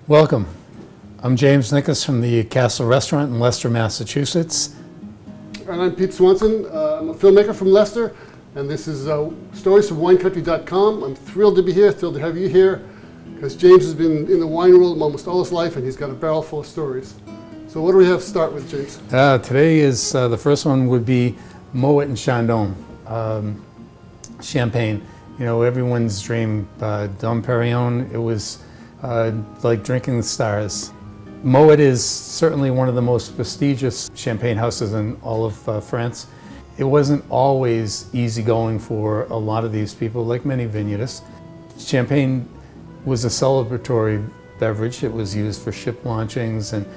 Welcome. I'm James Nickus from the Castle Restaurant in Leicester, Massachusetts. And I'm Pete Swanson. I'm a filmmaker from Leicester, and this is Stories from WineCountry.com. I'm thrilled to be here, thrilled to have you here, because James has been in the wine world almost all his life, and he's got a barrel full of stories. So what do we have to start with, James? Today is, the first one would be Moët Chandon Champagne. You know, everyone's dream, Dom Perignon. It was like drinking the stars. Moët is certainly one of the most prestigious champagne houses in all of France. It wasn't always easygoing for a lot of these people, like many vineyardists. Champagne was a celebratory beverage. It was used for ship launchings and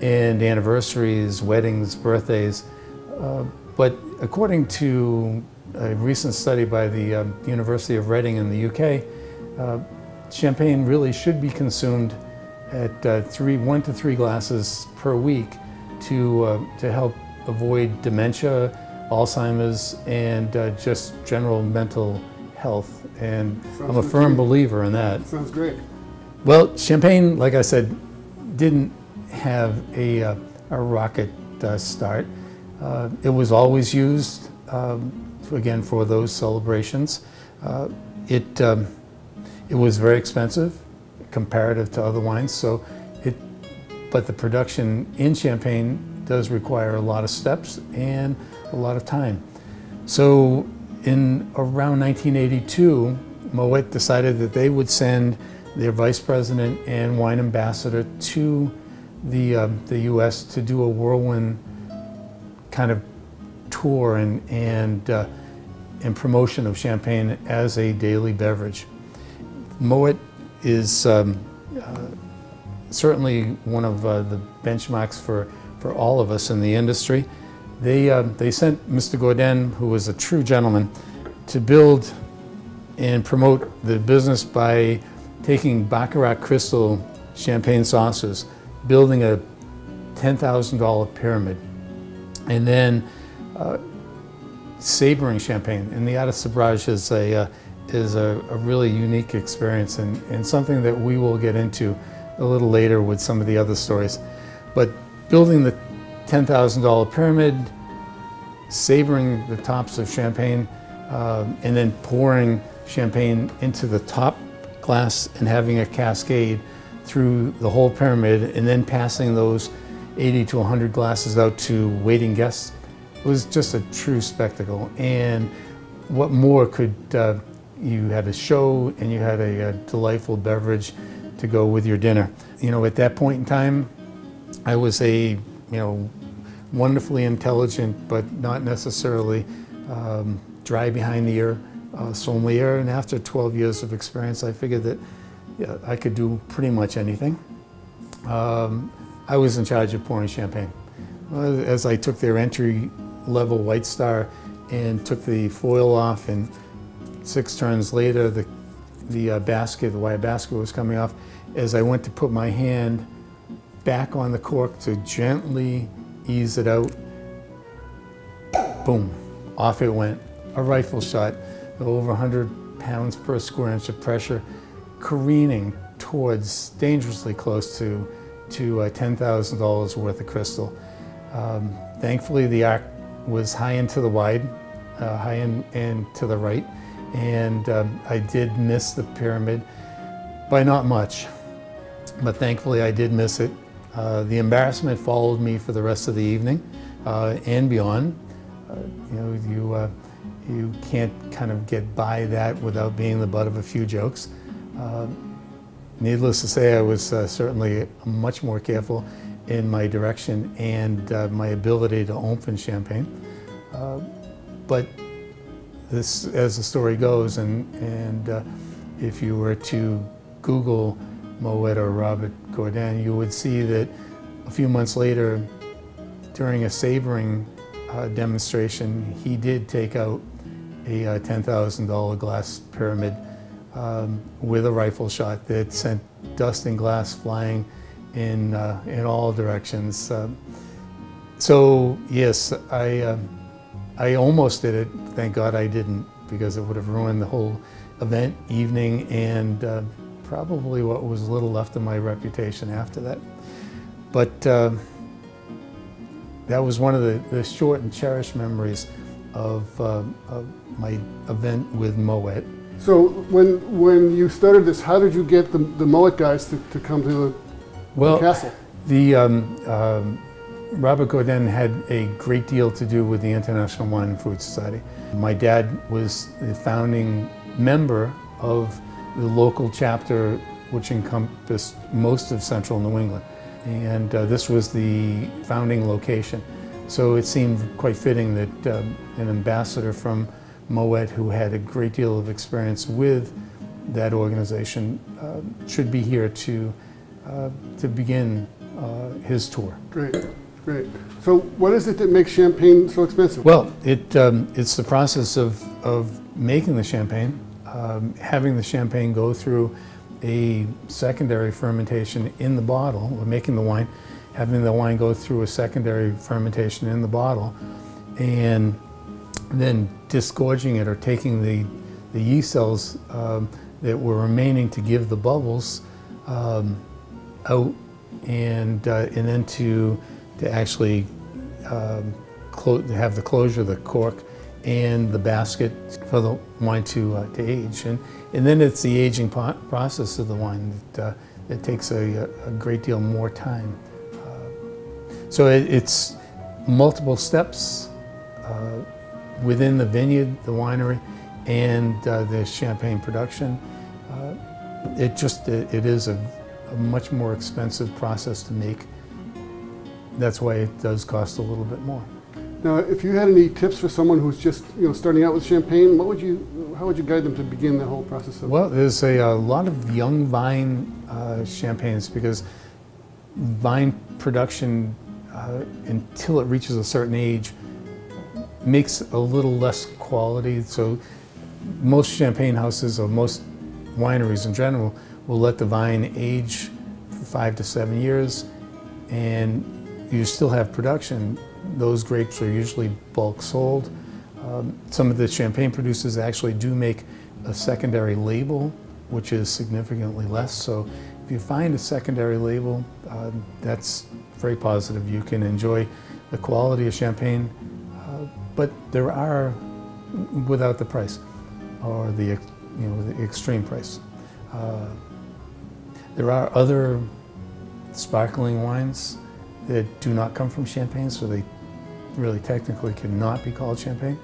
anniversaries, weddings, birthdays. But according to a recent study by the University of Reading in the UK, champagne really should be consumed at 1 to 3 glasses per week to help avoid dementia, Alzheimer's, and just general mental health. And I'm a firm believer in that. Sounds great. Well, champagne, like I said, didn't have a rocket start. It was always used, again, for those celebrations. It was very expensive comparative to other wines, but the production in Champagne does require a lot of steps and a lot of time. So in around 1982, Moët decided that they would send their vice president and wine ambassador to the US to do a whirlwind kind of tour and promotion of champagne as a daily beverage. Moët is certainly one of the benchmarks for all of us in the industry. They sent Mr. Gourdin, who was a true gentleman, to build and promote the business by taking Baccarat crystal champagne saucers, building a $10,000 pyramid, and then sabering champagne. And the art of sabrage is a really unique experience and something that we will get into a little later with some of the other stories. But building the $10,000 pyramid, sabering the tops of champagne, and then pouring champagne into the top glass and having a cascade through the whole pyramid, and then passing those 80 to 100 glasses out to waiting guests. It was just a true spectacle. And what more could you had a show, and you had a delightful beverage to go with your dinner. You know, at that point in time, I was a, wonderfully intelligent, but not necessarily dry behind the ear sommelier. And after 12 years of experience, I figured that I could do pretty much anything. I was in charge of pouring champagne. As I took their entry-level White Star and took the foil off, and 6 turns later, the wire basket was coming off. As I went to put my hand back on the cork to gently ease it out, boom, off it went. A rifle shot, over 100 pounds per square inch of pressure, careening towards dangerously close to $10,000 worth of crystal. Thankfully, the arc was high and to the wide, high and to the right. And I did miss the pyramid by not much, but thankfully I did miss it. The embarrassment followed me for the rest of the evening and beyond. You can't kind of get by that without being the butt of a few jokes. Needless to say, I was certainly much more careful in my direction and my ability to open champagne. But this, as the story goes, and if you were to Google Moët or Robert Gourdin, you would see that a few months later, during a sabering demonstration, he did take out a $10,000 glass pyramid with a rifle shot that sent dust and glass flying in all directions. So yes, I almost did it. Thank God I didn't, because it would have ruined the whole event, evening, and probably what was little left of my reputation after that. But that was one of the short and cherished memories of my event with Moët. So when you started this, how did you get the Moët guys to come to the castle? Robert Godin had a great deal to do with the International Wine and Food Society. My dad was the founding member of the local chapter, which encompassed most of central New England. And this was the founding location. So it seemed quite fitting that an ambassador from Moët, who had a great deal of experience with that organization, should be here to begin his tour. Great, great. So what is it that makes champagne so expensive? Well, it's the process of making the champagne, having the champagne go through a secondary fermentation in the bottle, or making the wine, having the wine go through a secondary fermentation in the bottle, and then disgorging it, or taking the yeast cells that were remaining to give the bubbles out, and then to actually have the closure of the cork and the basket for the wine to age. And then it's the aging process of the wine that takes a great deal more time. So it's multiple steps within the vineyard, the winery, and the champagne production. It is a much more expensive process to make. That's why it does cost a little bit more. Now, if you had any tips for someone who's just starting out with champagne, how would you guide them to begin the whole process? Well, there's a lot of young vine champagnes, because vine production, until it reaches a certain age, makes a little less quality. So most champagne houses, or most wineries in general, will let the vine age for 5 to 7 years, and you still have production. Those grapes are usually bulk sold. Some of the champagne producers actually do make a secondary label, which is significantly less. So if you find a secondary label, that's very positive. You can enjoy the quality of champagne, but there are, without the price, or the extreme price. There are other sparkling wines that do not come from champagne, so they really technically cannot be called champagne.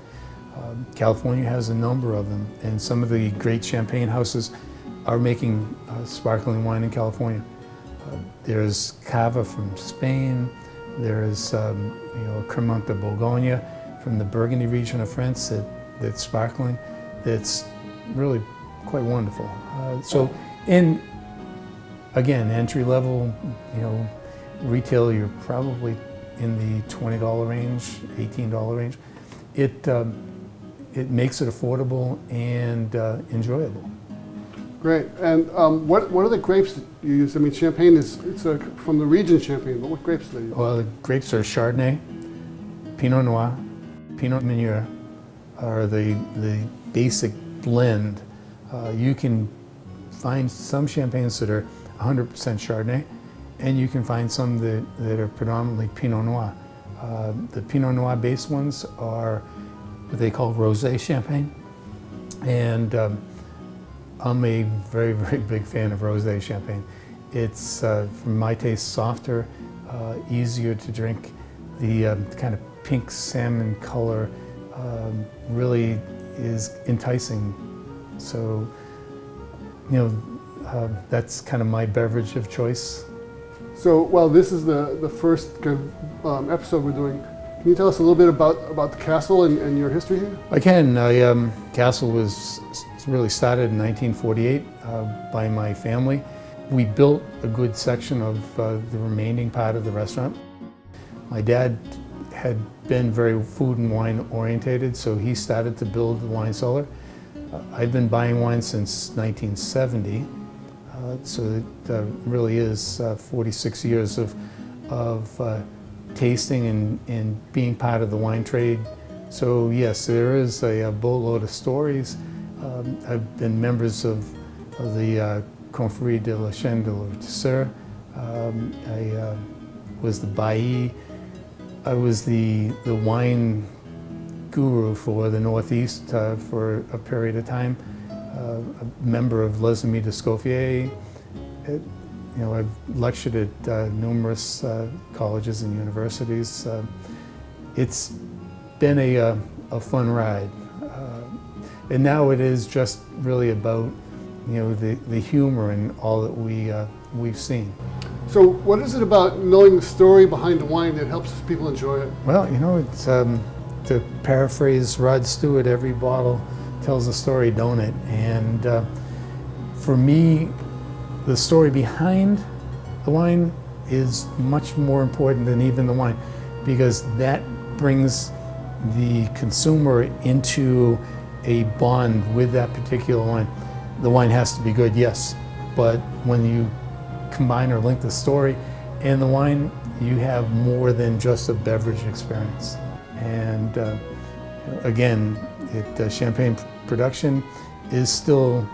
California has a number of them, and some of the great champagne houses are making sparkling wine in California. There's Cava from Spain. There's Cremant de Bourgogne from the Burgundy region of France that's sparkling. That's really quite wonderful. So, again, entry level, retail, you're probably in the $20 range, $18 range. It makes it affordable and enjoyable. Great. And what are the grapes that you use? I mean, champagne it's from the region Champagne, but what grapes do they use? Well, the grapes are Chardonnay, Pinot Noir, Pinot Meunier are the basic blend. You can find some champagnes that are 100% Chardonnay, and you can find some that are predominantly Pinot Noir. The Pinot Noir based ones are what they call rosé champagne, and I'm a very, very big fan of rosé champagne. It's, for my taste, softer, easier to drink. The kind of pink salmon color really is enticing. So, that's kind of my beverage of choice. So, well, this is the first kind of episode we're doing. Can you tell us a little bit about the castle and your history here? I can. Castle was really started in 1948 by my family. We built a good section of the remaining part of the restaurant. My dad had been very food and wine orientated, so he started to build the wine cellar. I've been buying wine since 1970. So it really is 46 years of tasting and being part of the wine trade. So yes, there is a boatload of stories. I've been members of the Confrérie de la Chaîne de l'Auteur. I was the bailli. I was the wine guru for the Northeast for a period of time. A member of Les Amis d'Escoffier. I've lectured at numerous colleges and universities. It's been a fun ride, and now it is just really about the humor in all that we've seen. So what is it about knowing the story behind the wine that helps people enjoy it? Well, it's to paraphrase Rod Stewart, every bottle tells a story, don't it? And for me, the story behind the wine is much more important than even the wine, because that brings the consumer into a bond with that particular wine. The wine has to be good, yes, but when you combine or link the story and the wine, you have more than just a beverage experience. And again, champagne production is still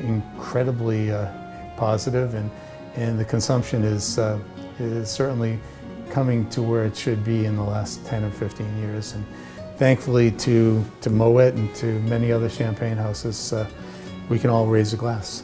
incredibly positive, and the consumption is certainly coming to where it should be in the last 10 or 15 years. And thankfully to Moët and to many other champagne houses, we can all raise a glass.